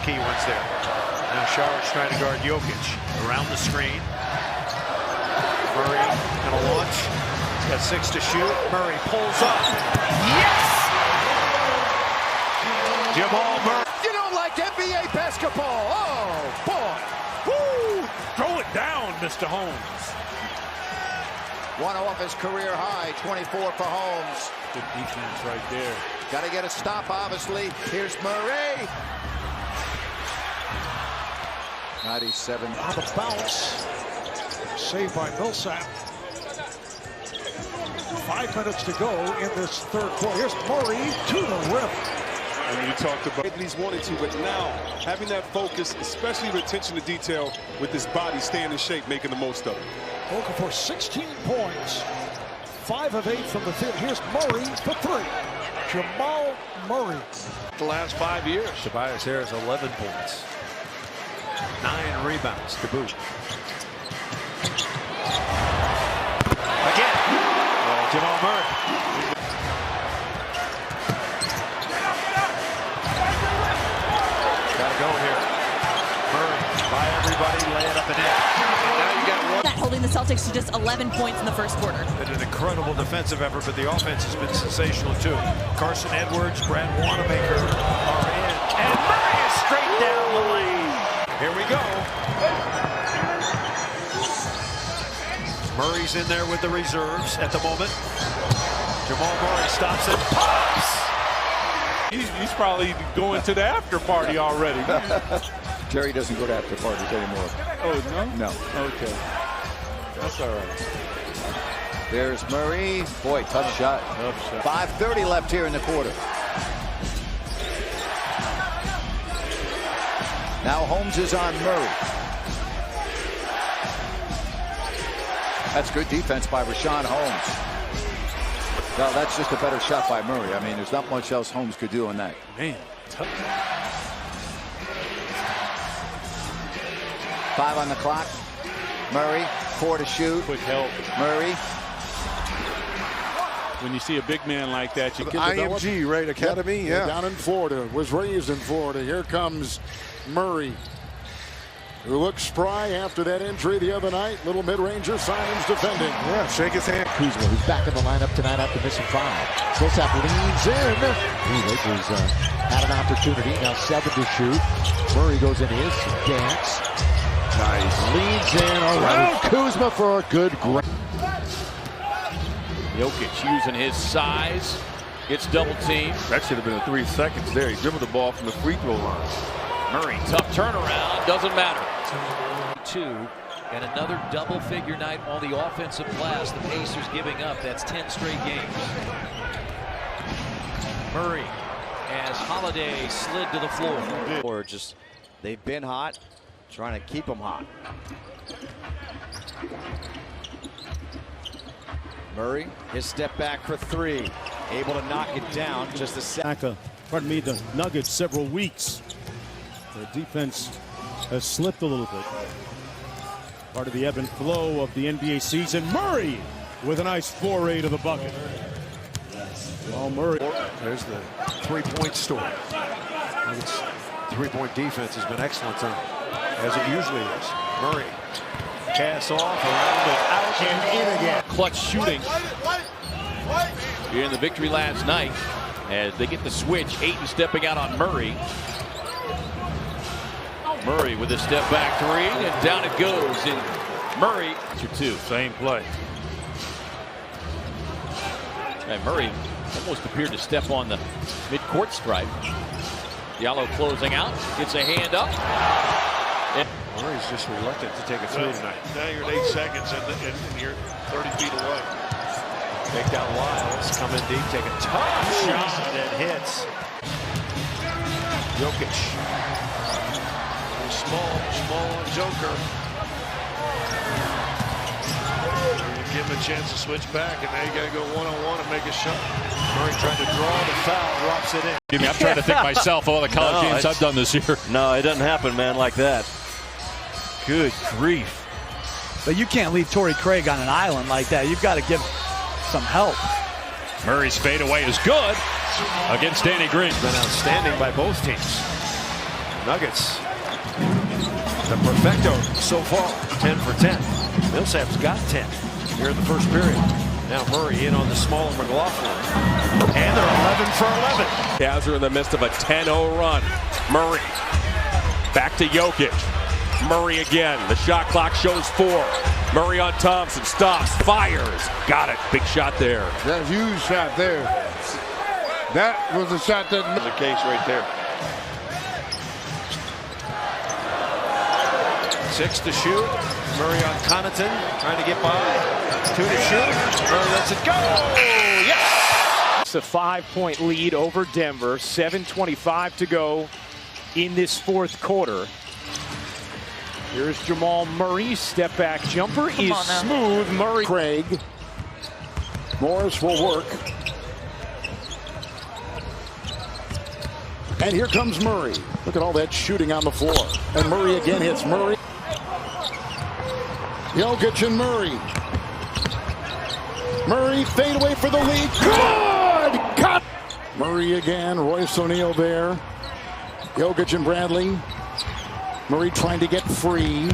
key ones there. Now Sharic's trying to guard Jokic. Around the screen. Murray gonna launch. He's got 6 to shoot. Murray pulls up. Yes! Jamal Murray. You don't like NBA basketball. Oh, boy. Woo! Throw it down, Mr. Holmes. One off his career high, 24 for Holmes. Good defense right there. Got to get a stop, obviously. Here's Murray. 97. On the bounce. Saved by Millsap. 5 minutes to go in this third quarter. Here's Murray to the rim. And you talked about he's wanted to, but now having that focus, especially the attention to detail with his body staying in shape, making the most of it. Looking for 16 points. 5 of 8 from the field. Here's Murray for 3. Jamal Murray. The last 5 years. Tobias Harris 11 points. 9 rebounds to boot. Again. Jamal Murray. Gotta go here. Murray by everybody, lay it up and in. Now you got one. That holding the Celtics to just 11 points in the first quarter. Been an incredible defensive effort, but the offense has been sensational too. Carson Edwards, Brad Wanamaker are in. And Murray is straight down the lane. Here we go. Murray's in there with the reserves at the moment. Jamal Murray stops it. Pops! He's probably going to the after party already. Jerry doesn't go to after parties anymore. Oh, no? No. Okay. That's all right. There's Murray. Boy, tough shot. 5:30 left here in the quarter. Now Holmes is on Murray. That's good defense by Rashawn Holmes. Well, that's just a better shot by Murray. I mean, there's not much else Holmes could do on that. Man, tough. 5 on the clock. Murray, 4 to shoot. Quick help. Murray. When you see a big man like that, you can IMG, right? Academy, Yep. yeah. Down in Florida, was raised in Florida. Here comes Murray, who looks spry after that injury the other night. Little mid-ranger, Simons defending. Yeah, shake his hand. Kuzma, who's back in the lineup tonight after missing 5. Millsap leans in. Lakers had an opportunity. Now 7 to shoot. Murray goes in his dance. Nice. Leans in. All right. Kuzma for a good grab. Jokic using his size. Gets double teamed. That should have been a 3 seconds there. He dribbled the ball from the free throw line. Murray, tough turnaround. Doesn't matter. 2 and another double-figure night on the offensive glass. The Pacers giving up. That's 10 straight games. Murray as Holiday slid to the floor. Or just they've been hot, trying to keep them hot. Murray, his step back for 3, able to knock it down. Just a second. The Nuggets several weeks. The defense has slipped a little bit. Part of the ebb and flow of the NBA season. Murray with a nice foray to the bucket. Well, Murray. There's the 3-point story. Its 3-point defense has been excellent tonight, as it usually is. Murray, pass off, around it, out and in again. Clutch shooting. Here in the victory last night, as they get the switch. Ayton stepping out on Murray. Murray with a step back 3, and down it goes. And Murray to 2. Same play. And Murray almost appeared to step on the mid-court stripe. Diallo closing out, gets a hand up. Murray's just reluctant to take a 3 tonight. Now you're at 8 seconds and you're 30 feet away. Take down Wiles, come in deep, take a tough shot and hits. Jokic. Small Joker. You give him a chance to switch back, and now you got to go one-on-one and make a shot. Murray trying to draw the foul, drops it in. I'm trying to think myself of all the college games I've done this year. No, it doesn't happen, man, like that. Good grief. But you can't leave Torrey Craig on an island like that. You've got to give some help. Murray's fadeaway is good against Danny Green. Been outstanding by both teams. Nuggets, the perfecto so far, 10 for 10. Millsap's got 10 here in the first period. Now Murray in on the small McLaughlin. And they're 11 for 11. Cavs are in the midst of a 10-0 run. Murray back to Jokic. Murray again. The shot clock shows 4. Murray on Thompson. Stops. Fires. Got it. Big shot there. That huge shot there. That was a shot that was the case right there. 6 to shoot. Murray on Connaughton, trying to get by. 2 to shoot. Murray lets it go. Yes! It's a 5-point lead over Denver. 7:25 to go in this fourth quarter. Here's Jamal Murray. Step back jumper is smooth. Murray. Craig. Morris will work. And here comes Murray. Look at all that shooting on the floor. And Murray again hits Murray. Jokic and Murray. Murray fade away for the lead. Good! Cut! Murray again. Royce O'Neal there. Jokic and Bradley. Murray trying to get free.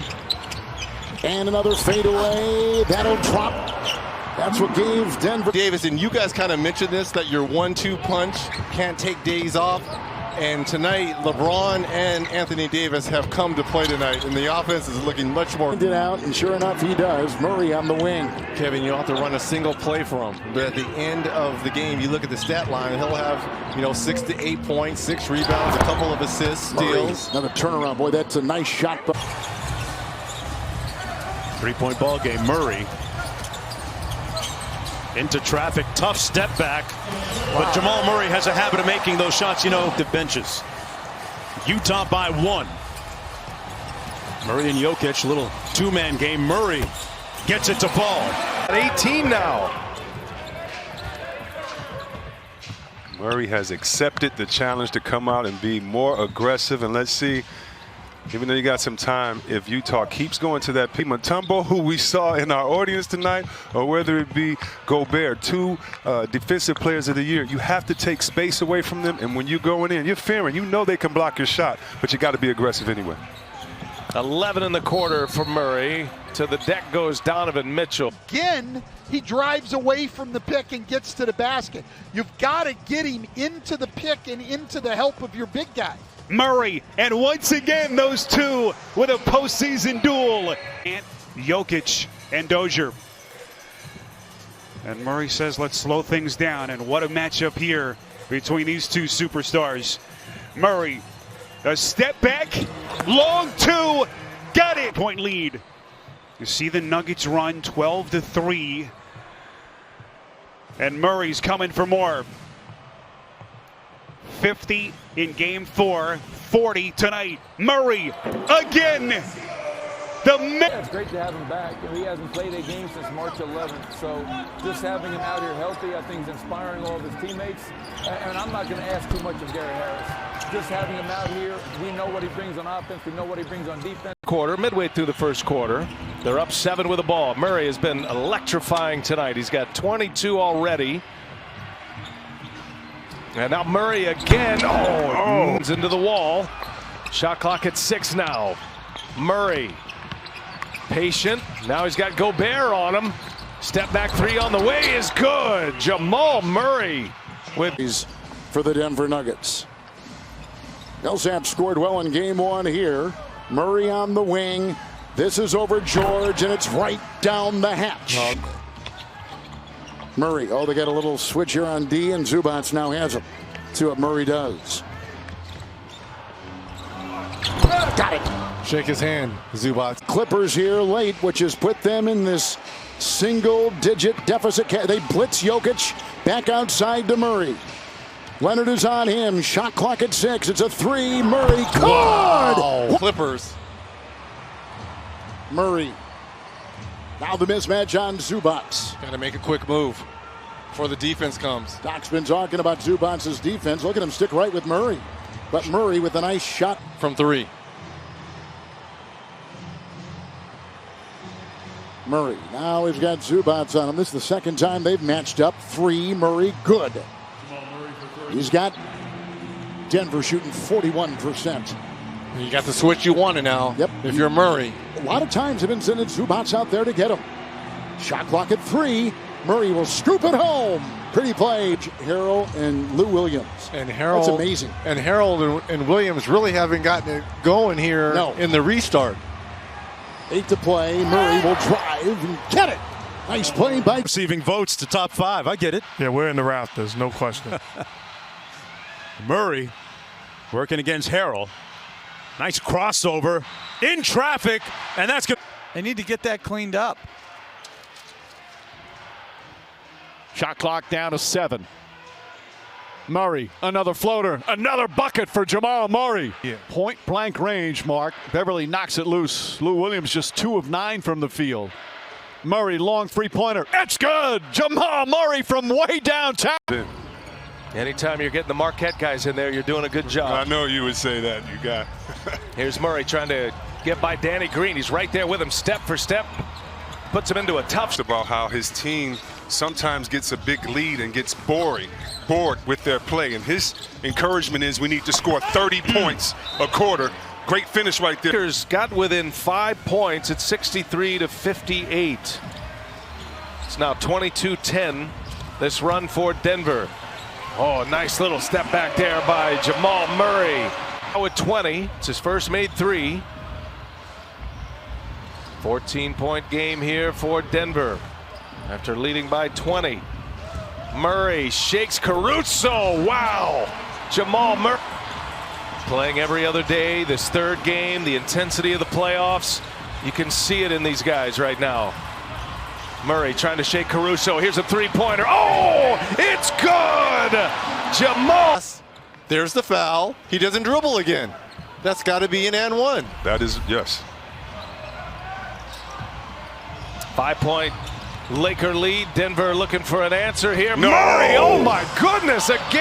And another fadeaway. That'll drop. That's what gave Denver. Davis, and you guys kind of mentioned this, that your 1-2 punch can't take days off. And tonight, LeBron and Anthony Davis have come to play tonight, and the offense is looking much more. It out, and sure enough, he does. Murray on the wing. Kevin, you don't have to run a single play for him. But at the end of the game, you look at the stat line, he'll have, 6 to 8 points, 6 rebounds, a couple of assists, steals. Another turnaround. Boy, that's a nice shot. 3-point ball game. Murray into traffic, tough step back. But Jamal Murray has a habit of making those shots, the benches. Utah by 1. Murray and Jokic, a little two-man game. Murray gets it to Paul. At 18 now. Murray has accepted the challenge to come out and be more aggressive. And let's see, even though you got some time, if Utah keeps going to that P. Mutombo, who we saw in our audience tonight, or whether it be Gobert, 2 defensive players of the year, you have to take space away from them. And when you're going in, you're fearing. You know they can block your shot, but you got to be aggressive anyway. 11 in the quarter for Murray. To the deck goes Donovan Mitchell. Again, he drives away from the pick and gets to the basket. You've got to get him into the pick and into the help of your big guy. Murray, and once again, those two with a postseason duel. And Jokic and Dozier. And Murray says, let's slow things down. And what a matchup here between these two superstars. Murray, a step back, long 2, got it. Point lead. You see the Nuggets run 12-3. And Murray's coming for more. 50 in game 4, 40 tonight. Murray again. It's great to have him back. He hasn't played a game since March 11th. So just having him out here healthy, I think is inspiring all of his teammates. And I'm not going to ask too much of Gary Harris. Just having him out here, we know what he brings on offense. We know what he brings on defense. Quarter, midway through the first quarter. They're up 7 with the ball. Murray has been electrifying tonight. He's got 22 already. And now Murray again. Oh, into the wall. Shot clock at 6 now. Murray. Patient. Now he's got Gobert on him. Step back 3 on the way is good. Jamal Murray with for the Denver Nuggets. Millsap scored well in game 1 here. Murray on the wing. This is over George, and it's right down the hatch. Murray, they got a little switch here on D, and Zubac now has him. See what Murray does. Got it. Shake his hand, Zubac. Clippers here late, which has put them in this single-digit deficit. They blitz Jokic back outside to Murray. Leonard is on him. Shot clock at 6. It's a 3. Murray. Good! Wow. Clippers. Murray. Now the mismatch on Zubac. Got to make a quick move before the defense comes. Doc's been talking about Zubac's defense. Look at him stick right with Murray. But Murray with a nice shot. From 3. Murray. Now he's got Zubac on him. This is the second time they've matched up. 3. Murray. Good. He's got Denver shooting 41%. You got the switch you wanted now. Yep. If you're Murray. A lot of times have been sending Zubats out there to get him. Shot clock at 3. Murray will scoop it home. Pretty play. Harrell and Lou Williams. And Harold, that's amazing. And Harold and Williams really haven't gotten it going here in the restart. 8 to play. Murray will drive and get it. Nice play by receiving votes to top 5. I get it. Yeah, we're in the rafters, no question. Murray working against Harrell. Nice crossover in traffic, and that's good. They need to get that cleaned up. Shot clock down to 7. Murray, another floater, another bucket for Jamal Murray. Yeah. Point blank range, Mark. Beverly knocks it loose. Lou Williams just 2 of 9 from the field. Murray, long three-pointer. It's good! Jamal Murray from way downtown. Anytime you're getting the Marquette guys in there, you're doing a good job. I know you would say that, you got. Here's Murray trying to get by Danny Green. He's right there with him, step for step. Puts him into a tough. About how his team sometimes gets a big lead and gets bored with their play. And his encouragement is we need to score 30 points a quarter. Great finish right there. Lakers got within 5 points at 63-58. It's now 22-10. This run for Denver. Oh, nice little step back there by Jamal Murray. Now at 20, it's his first made 3. 14-point game here for Denver after leading by 20. Murray shakes Caruso. Wow. Jamal Murray playing every other day. This third game, the intensity of the playoffs. You can see it in these guys right now. Murray trying to shake Caruso. Here's a three-pointer. Oh, it's good. Jamal. There's the foul. He doesn't dribble again. That's got to be an and 1. That is, yes. 5-point Laker lead. Denver looking for an answer here. No. Murray, oh my goodness, again.